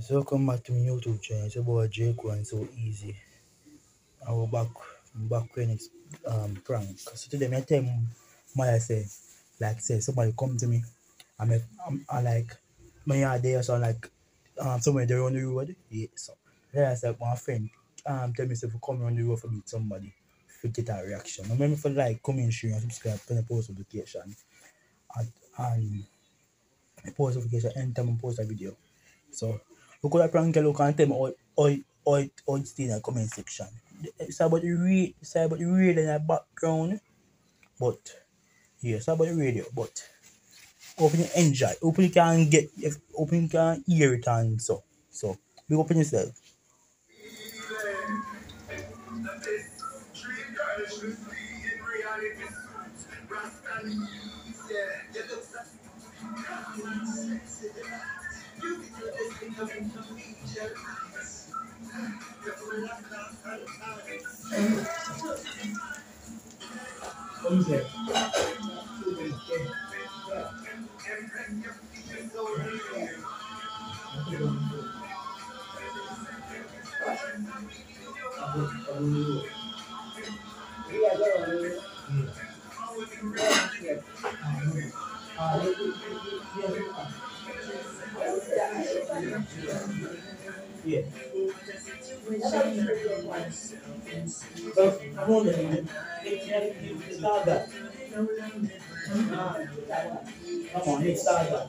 So welcome back to my YouTube channel. It's about Jake and So Easy. I will back when it's prank. So today I tell my say somebody come to me. I like my yard there so like somewhere there on the road. Yeah, so then I said my friend tell me if you come on the road for meet somebody to get a reaction. I remember for like come and share and subscribe to the post notification and post notification anytime I post a video. So we could have prank look and tell me all it's in the comment section. It's about the radio in the background, but yeah, it's about the radio, but hope you enjoy, hope you can hope you can hear it and so big up on yourself. What you say? Yeah. So I'm on the it's not that. Come on, it's not that.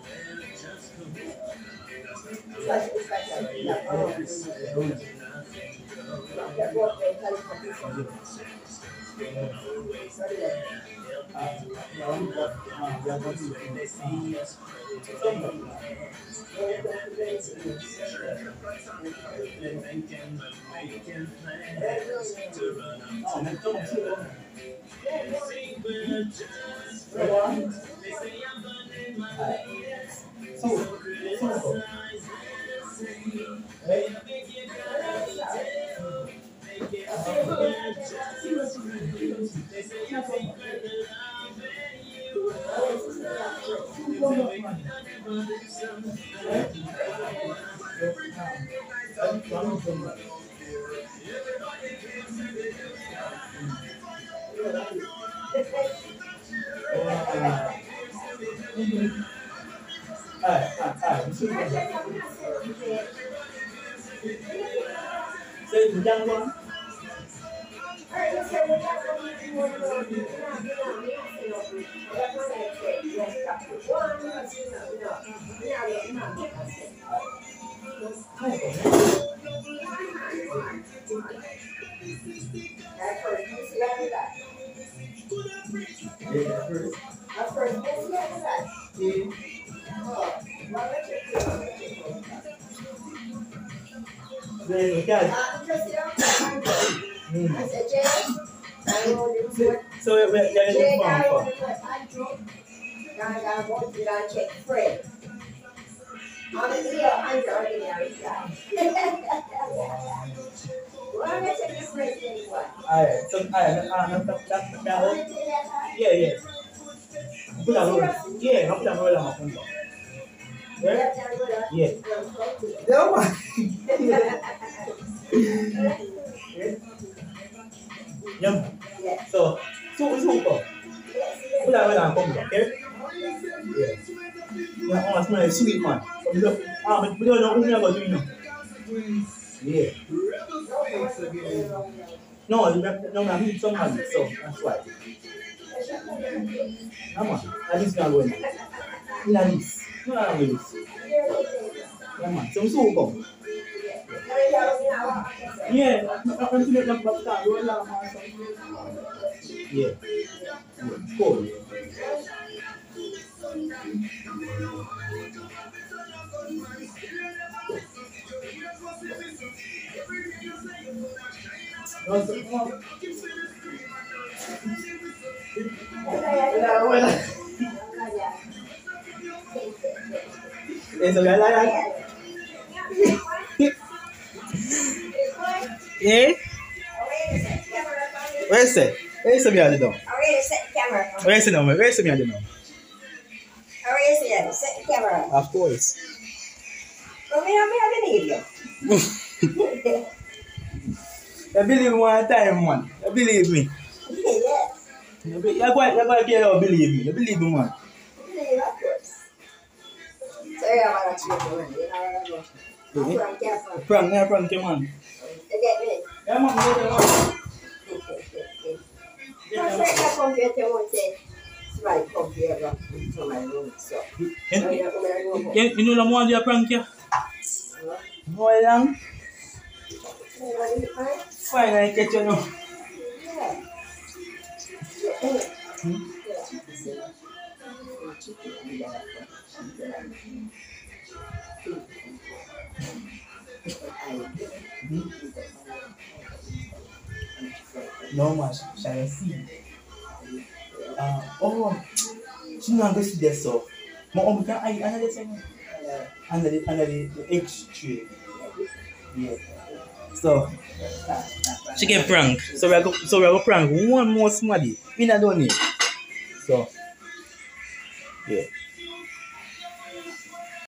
So check Fred. Honestly, I'm ordinary guy. We're gonna check your Fred anyway. Alright, so that yeah. Put that roll. Yeah, I put that roll on my phone. Yeah. No one. Yeah. So super. Put that roll on my phone, okay? Yeah. Yeah, I smell like sweet man. But we don't know what we're going to do now. Yeah. No, I need somebody, so that's why. Come on, at least not going. At least. No, at least. Come on, some super. Yeah, I'm going to back that. Yeah. Cool. Eso ya la Eh? Where's it? Where's the other dog? Where's the number? Where's the other dog? Set the camera. Of course. I believe you. You believe me one time, man. You believe me. Yeah. You're going to get believe me. You believe me, man. Believe, of course. So you have a cheap money, you know what I mean? Frank, Frank, you man. You get me? Yeah, man, you get man. Because I compare to what say, right, compare to my room, so. You know the one you prank you? No, long. Fine, I catch you now. Yeah. No, man, shall I see? Oh, she not going to see that so. My mom can I another thing under the H tree. Yeah. So she get prank. So we are go prank one more somebody. We not done it. So yeah.